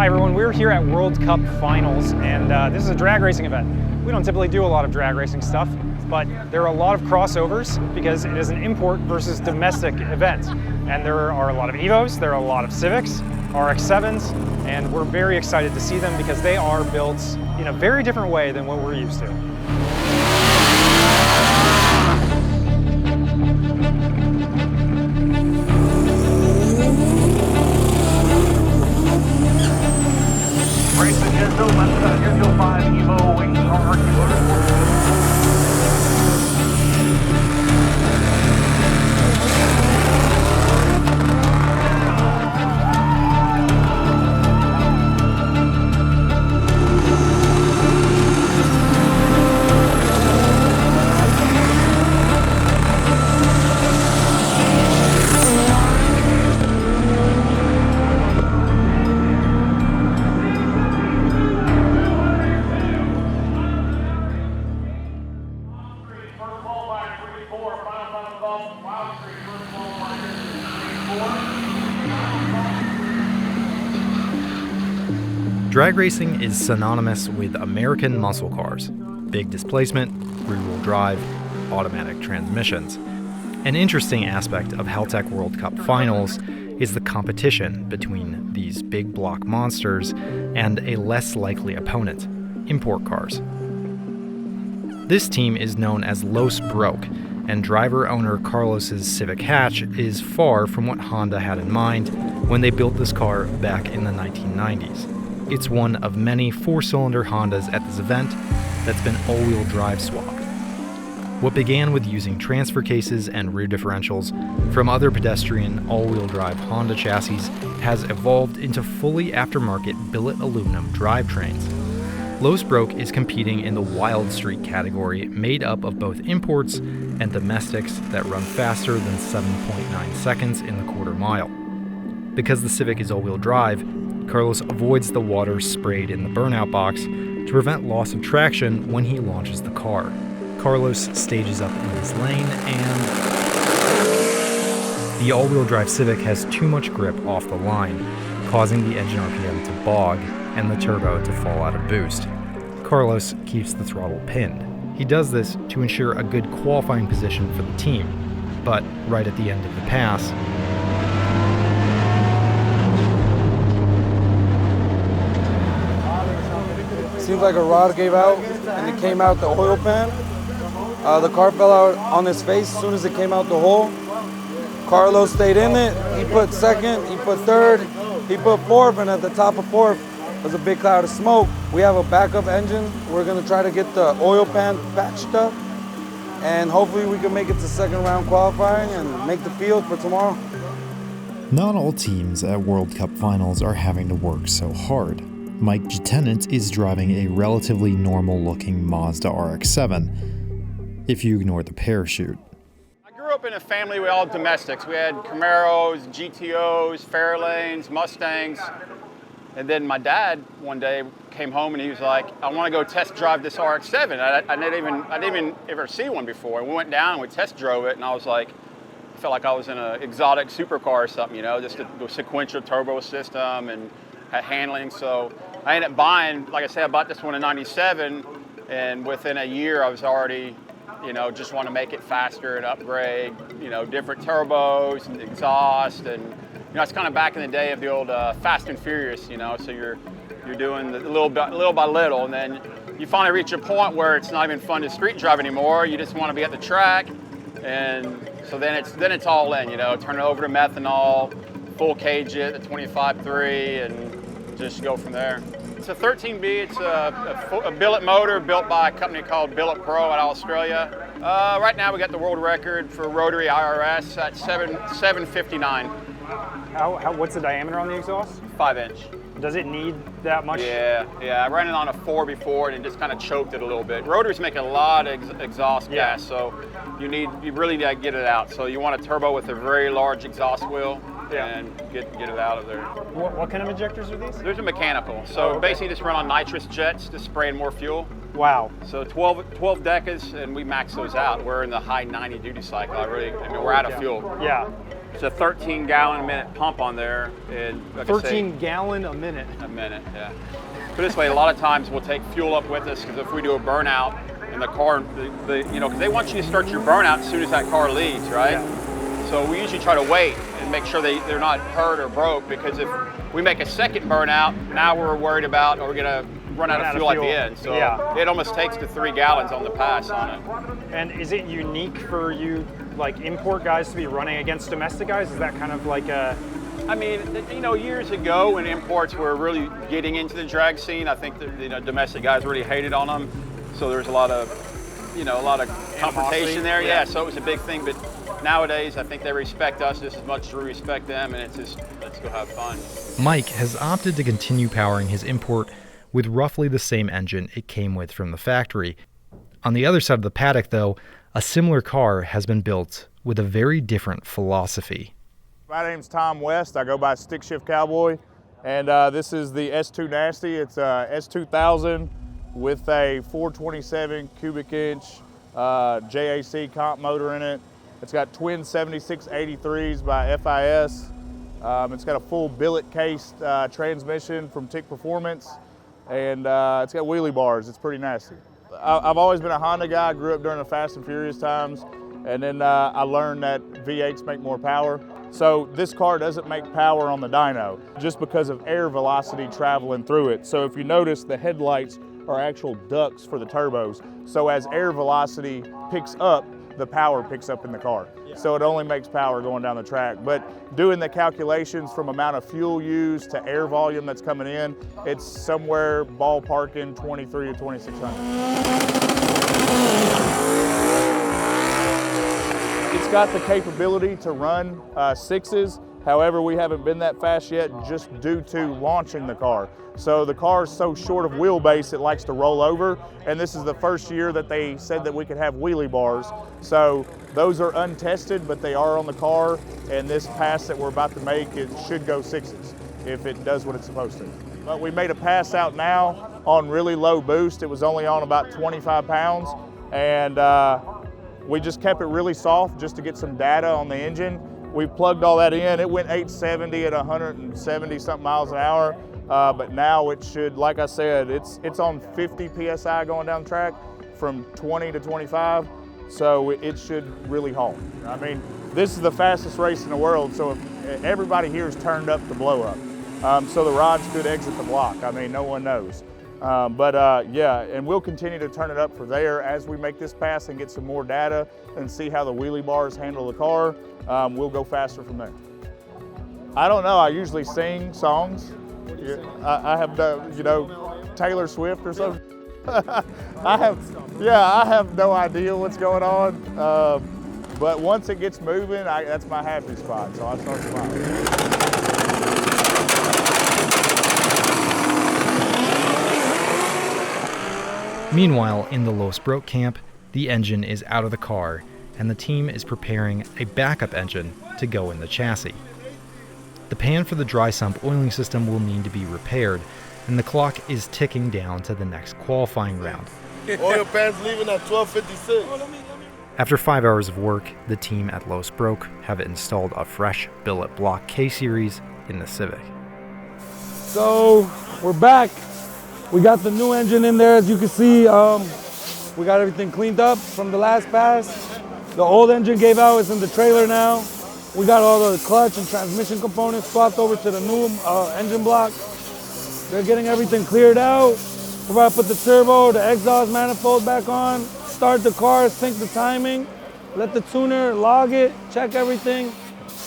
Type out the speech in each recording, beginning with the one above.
Hi everyone, we're here at World Cup Finals, and this is a drag racing event. We don't typically do a lot of drag racing stuff, but there are a lot of crossovers because it is an import versus domestic event. And there are a lot of Evos, there are a lot of Civics, RX-7s, and we're very excited to see them because they are built in a very different way than what we're used to. Schedule 5 Evo wings are Drag racing is synonymous with American muscle cars, big displacement, rear-wheel drive, automatic transmissions. An interesting aspect of Haltech World Cup Finals is the competition between these big block monsters and a less likely opponent, import cars. This team is known as Los Broke, and driver-owner Carlos's Civic Hatch is far from what Honda had in mind when they built this car back in the 1990s. It's one of many four-cylinder Hondas at this event that's been all-wheel drive swapped. What began with using transfer cases and rear differentials from other pedestrian all-wheel drive Honda chassis has evolved into fully aftermarket billet aluminum drivetrains. Los Broke is competing in the Wild Street category made up of both imports and domestics that run faster than 7.9 seconds in the quarter mile. Because the Civic is all-wheel drive, Carlos avoids the water sprayed in the burnout box to prevent loss of traction when he launches the car. Carlos stages up in his lane and the all-wheel drive Civic has too much grip off the line, causing the engine RPM to bog and the turbo to fall out of boost. Carlos keeps the throttle pinned. He does this to ensure a good qualifying position for the team, but right at the end of the pass, seems like a rod gave out and it came out the oil pan. The car fell out on his face as soon as it came out the hole. Carlos stayed in it. He put second, he put third, he put fourth, and at the top of fourth was a big cloud of smoke. We have a backup engine. We're gonna try to get the oil pan patched up, and hopefully we can make it to second round qualifying and make the field for tomorrow. Not all teams at World Cup Finals are having to work so hard. Mike Tennant is driving a relatively normal-looking Mazda RX-7, if you ignore the parachute. I grew up in a family with all domestics. We had Camaros, GTOs, Fairlanes, Mustangs. And then my dad one day came home and he was like, I want to go test drive this RX-7. I didn't even ever see one before. And we went down and we test drove it, and I was like, I felt like I was in an exotic supercar or something, you know, just a sequential turbo system and had handling. So I ended up buying, like I said, I bought this one in '97, and within a year I was already, you know, just want to make it faster and upgrade, you know, different turbos and exhaust, and you know, it's kind of back in the day of the old Fast and Furious, you know. So you're doing the little by little, and then you finally reach a point where it's not even fun to street drive anymore. You just want to be at the track, and so then it's all in, you know. Turn it over to methanol, full cage it, the 25.3, and just go from there. It's a 13B. It's a billet motor built by a company called Billet Pro out of Australia. Right now we got the world record for rotary IRS at 759. What's the diameter on the exhaust? 5-inch. Does it need that much? Yeah. I ran it on a 4 before and it just kind of choked it a little bit. Rotaries make a lot of exhaust gas, so you really need to get it out. So you want a turbo with a very large exhaust wheel. And get it out of there. What kind of injectors are these? These are mechanical. So basically just run on nitrous jets to spray in more fuel. Wow. So 12 decas, and we max those out. We're in the high 90 duty cycle. We're out of fuel. Yeah. It's a 13-gallon-a-minute pump on there. And like I say, 13 gallon a minute. a minute, yeah. Put it this way, a lot of times we'll take fuel up with us because if we do a burnout in the car, you know, because they want you to start your burnout as soon as that car leaves, right? Yeah. So we usually try to wait and make sure they're not hurt or broke, because if we make a second burnout, now we're worried about, are we going to run out of fuel at the end? So yeah. it almost takes to 3 gallons on the pass on it. And is it unique for you, like import guys, to be running against domestic guys? Is that kind of like a... I mean, you know, years ago when imports were really getting into the drag scene, I think that, you know, domestic guys really hated on them. So there's a lot of confrontation there. Yeah, so it was a big thing. But nowadays, I think they respect us just as much as we respect them, and it's just, let's go have fun. Mike has opted to continue powering his import with roughly the same engine it came with from the factory. On the other side of the paddock, though, a similar car has been built with a very different philosophy. My name's Tom West. I go by Stick Shift Cowboy, and this is the S2 Nasty. It's a S2000 with a 427 cubic inch JAC comp motor in it. It's got twin 7683s by FIS. It's got a full billet cased transmission from Tick Performance, and it's got wheelie bars. It's pretty nasty. I've always been a Honda guy. I grew up during the Fast and Furious times, and then I learned that V8s make more power. So this car doesn't make power on the dyno just because of air velocity traveling through it. So if you notice, the headlights are actual ducts for the turbos. So as air velocity picks up, the power picks up in the car. So it only makes power going down the track. But doing the calculations from amount of fuel used to air volume that's coming in, it's somewhere ballparking 23 to 2600. It's got the capability to run sixes. However, we haven't been that fast yet just due to launching the car. So the car is so short of wheelbase, it likes to roll over. And this is the first year that they said that we could have wheelie bars. So those are untested, but they are on the car. And this pass that we're about to make, it should go sixes if it does what it's supposed to. But we made a pass out now on really low boost. It was only on about 25 pounds. And we just kept it really soft just to get some data on the engine. We plugged all that in. It went 870 at 170 something miles an hour. But now it should, like I said, it's on 50 PSI going down the track from 20 to 25. So it should really haul. I mean, this is the fastest race in the world. So if everybody here is turned up to blow up. So the rods could exit the block. I mean, no one knows. Yeah, and we'll continue to turn it up for there as we make this pass and get some more data and see how the wheelie bars handle the car. We'll go faster from there. I don't know, I usually sing songs. I have, you know, Taylor Swift or something. I have no idea what's going on. But once it gets moving, that's my happy spot, so I start smiling. Meanwhile, in the Los Broke camp, the engine is out of the car, and the team is preparing a backup engine to go in the chassis. The pan for the dry sump oiling system will need to be repaired, and the clock is ticking down to the next qualifying round. Oil pan's leaving at 12:56. After 5 hours of work, the team at Los Broke have installed a fresh billet block K-Series in the Civic. So we're back. We got the new engine in there, as you can see. We got everything cleaned up from the last pass. The old engine gave out, it's in the trailer now. We got all the clutch and transmission components swapped over to the new engine block. They're getting everything cleared out. We're about to put the turbo, the exhaust manifold back on, start the car, sync the timing, let the tuner log it, check everything,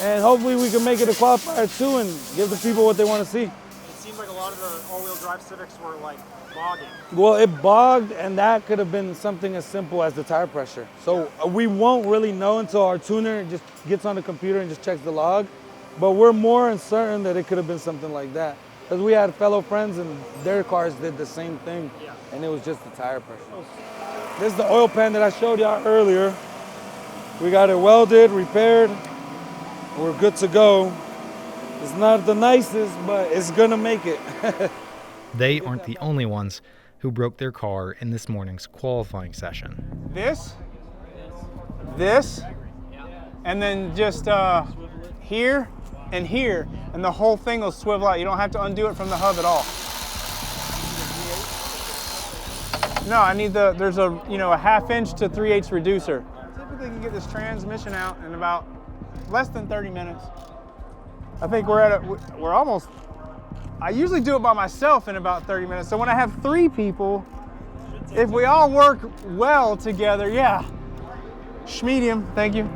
and hopefully we can make it a qualifier too and give the people what they want to see. It seems like a lot of the all-wheel drive Civics were like bogging. Well, it bogged, and that could have been something as simple as the tire pressure. So we won't really know until our tuner just gets on the computer and just checks the log. But we're more certain that it could have been something like that. Because we had fellow friends and their cars did the same thing, and it was just the tire pressure. This is the oil pan that I showed y'all earlier. We got it welded, repaired. We're good to go. It's not the nicest, but it's gonna make it. They aren't the only ones who broke their car in this morning's qualifying session. This, and then just here and here, and the whole thing will swivel out. You don't have to undo it from the hub at all. No, I need there's a 1/2 inch to 3/8 reducer. Typically you can get this transmission out in about less than 30 minutes. I think we're almost, I usually do it by myself in about 30 minutes. So when I have 3 people, if we all work well together, yeah. Medium, thank you.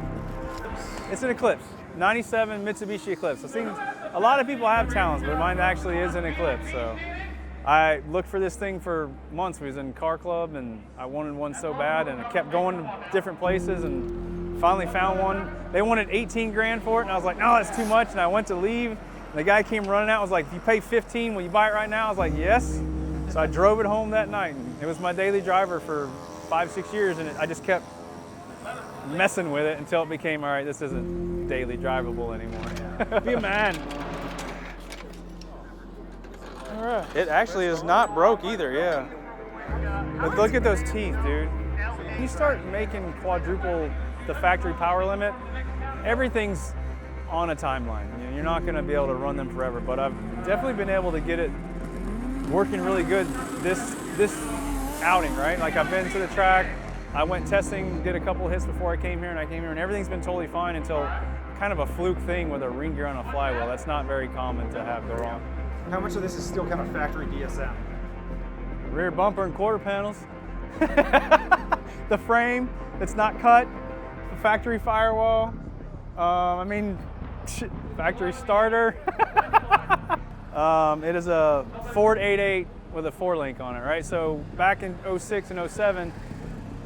It's an Eclipse, 97 Mitsubishi Eclipse. I've seen a lot of people have talents, but mine actually is an Eclipse. So I looked for this thing for months. We was in car club and I wanted one so bad, and I kept going to different places and finally found one. They wanted 18 grand for it, and I was like, no, that's too much. And I went to leave, and the guy came running out, was like, if you pay 15, will you buy it right now? I was like, yes. So I drove it home that night, and it was my daily driver for 5-6 years, and I just kept messing with it until it became, all right, this isn't daily drivable anymore. Be a man. All right. It actually is not broke either, yeah. But look at those teeth, dude. You start making quadruple the factory power limit, everything's on a timeline. You're not going to be able to run them forever, but I've definitely been able to get it working really good this outing, right? Like I've been to the track, I went testing, did a couple hits before I came here, and everything's been totally fine until kind of a fluke thing with a ring gear on a flywheel. That's not very common to have go wrong. How much of this is still kind of factory DSM? Rear bumper and quarter panels. The frame that's not cut. The factory firewall. Factory starter. It is a Ford 8.8 with a 4-link on it, right? So back in 06 and 07,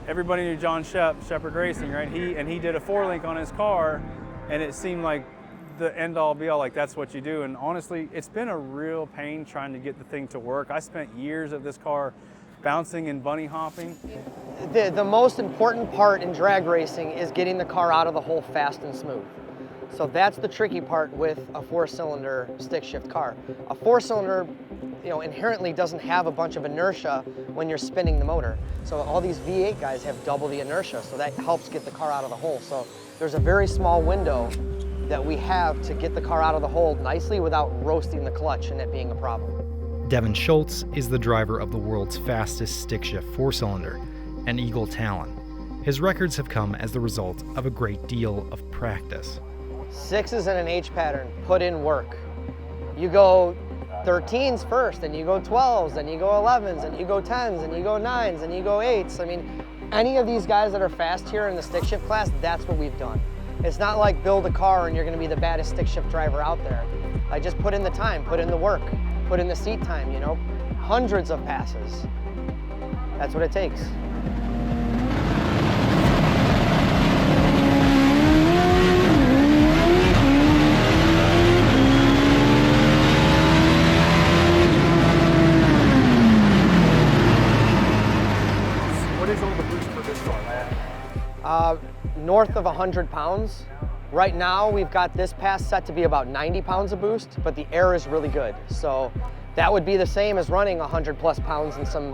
everybody knew John Shepherd Racing, right? He did a 4-link on his car, and it seemed like the end all be all, like that's what you do. And honestly, it's been a real pain trying to get the thing to work. I spent years of this car bouncing and bunny hopping. The most important part in drag racing is getting the car out of the hole fast and smooth. So that's the tricky part with a 4-cylinder stick shift car. A 4-cylinder, inherently doesn't have a bunch of inertia when you're spinning the motor. So all these V8 guys have double the inertia, so that helps get the car out of the hole. So there's a very small window that we have to get the car out of the hole nicely without roasting the clutch and it being a problem. Devin Schultz is the driver of the world's fastest stick-shift 4-cylinder, an Eagle Talon. His records have come as the result of a great deal of practice. 6s and an H pattern, put in work. You go 13s first, and you go 12s, and you go 11s, and you go 10s, and you go 9s, and you go 8s. I mean, any of these guys that are fast here in the stick shift class, that's what we've done. It's not like build a car and you're gonna be the baddest stick shift driver out there. I just put in the time, put in the work, put in the seat time, hundreds of passes. That's what it takes. What is all the boost for this car? North of 100 pounds. Right now, we've got this pass set to be about 90 pounds of boost, but the air is really good. So that would be the same as running 100 plus pounds in some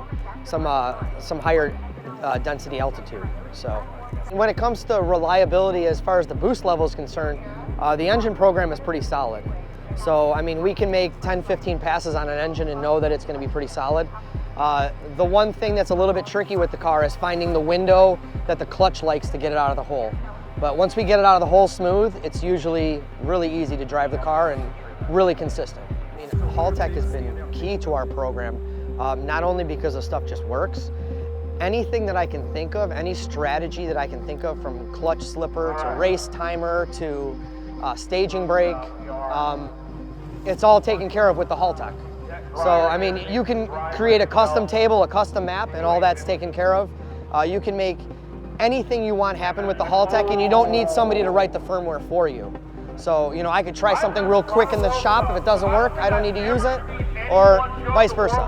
higher density altitude. So when it comes to reliability, as far as the boost level is concerned, the engine program is pretty solid. So, I mean, we can make 10, 15 passes on an engine and know that it's going to be pretty solid. The one thing that's a little bit tricky with the car is finding the window that the clutch likes to get it out of the hole. But once we get it out of the hole smooth, it's usually really easy to drive the car and really consistent. I mean, Haltech has been key to our program, not only because the stuff just works. Anything that I can think of, any strategy that I can think of, from clutch slipper to race timer to staging brake, it's all taken care of with the Haltech. So, I mean, you can create a custom table, a custom map, and all that's taken care of. You can make anything you want happen with the Haltech, and you don't need somebody to write the firmware for you. So, I could try something real quick in the shop. If it doesn't work, I don't need to use it, or vice versa.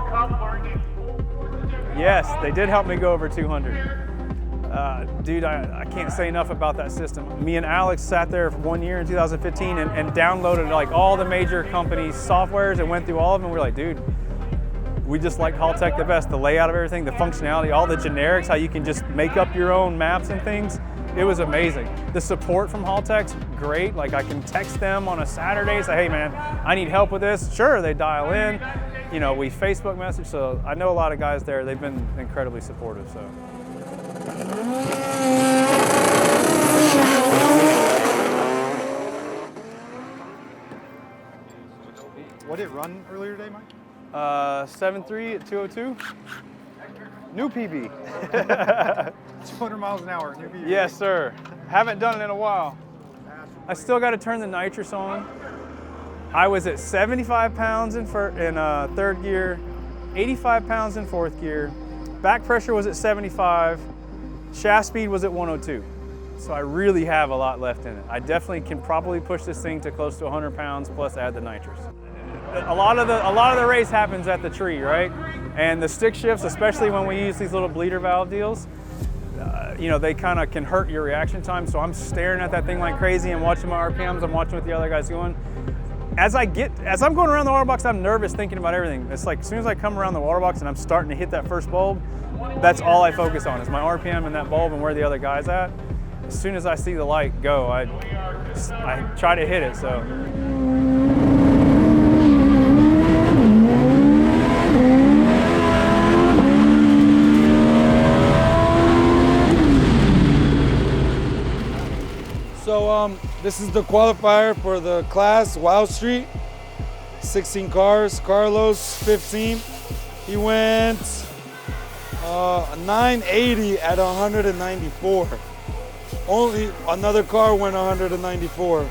Yes, they did help me go over 200. Dude, I can't say enough about that system. Me and Alex sat there for 1 year in 2015 and downloaded like all the major companies' softwares and went through all of them. We're like, dude, we just like Haltech the best. The layout of everything, the functionality, all the generics, how you can just make up your own maps and things. it was amazing. The support from Haltech's great. Like I can text them on a Saturday, say, hey man, I need help with this. Sure, they dial in. You know, we Facebook message, so I know a lot of guys there. They've been incredibly supportive, so. What did it run earlier today, Mike? 7.3 at 202. New PB. 200 miles an hour, new PB. Yes, sir. Haven't done it in a while. I still got to turn the nitrous on. I was at 75 pounds in third gear, 85 pounds in fourth gear. Back pressure was at 75. Shaft speed was at 102. So I really have a lot left in it. I definitely can probably push this thing to close to 100 pounds plus add the nitrous. A lot of the race happens at the tree, right? And the stick shifts, especially when we use these little bleeder valve deals, you know, they kind of can hurt your reaction time. So I'm staring at that thing like crazy and watching my RPMs. I'm watching what the other guy's going. As I'm going around the water box, I'm nervous thinking about everything. It's like as soon as I come around the water box and I'm starting to hit that first bulb, that's all I focus on is my RPM and that bulb and where the other guy's at. As soon as I see the light go, I try to hit it. So. So this is the qualifier for the class, Wild Street. 16 cars, Carlos 15. He went 980 at 194. Only another car went 194.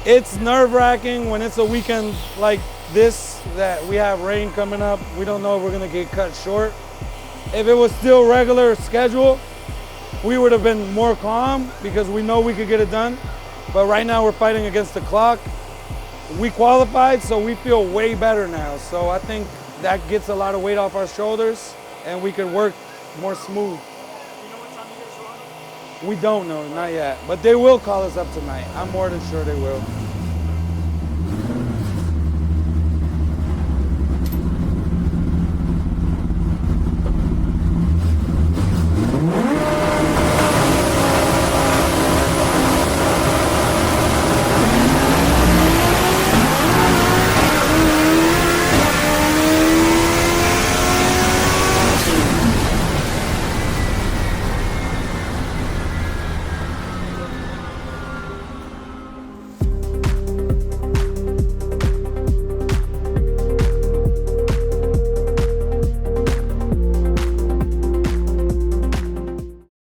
It's nerve-wracking when it's a weekend like this that we have rain coming up. We don't know if we're gonna get cut short. If it was still regular schedule, we would have been more calm because we know we could get it done. But right now we're fighting against the clock. We qualified, so we feel way better now. So I think that gets a lot of weight off our shoulders and we can work more smooth. We don't know, not yet. But they will call us up tonight. I'm more than sure they will.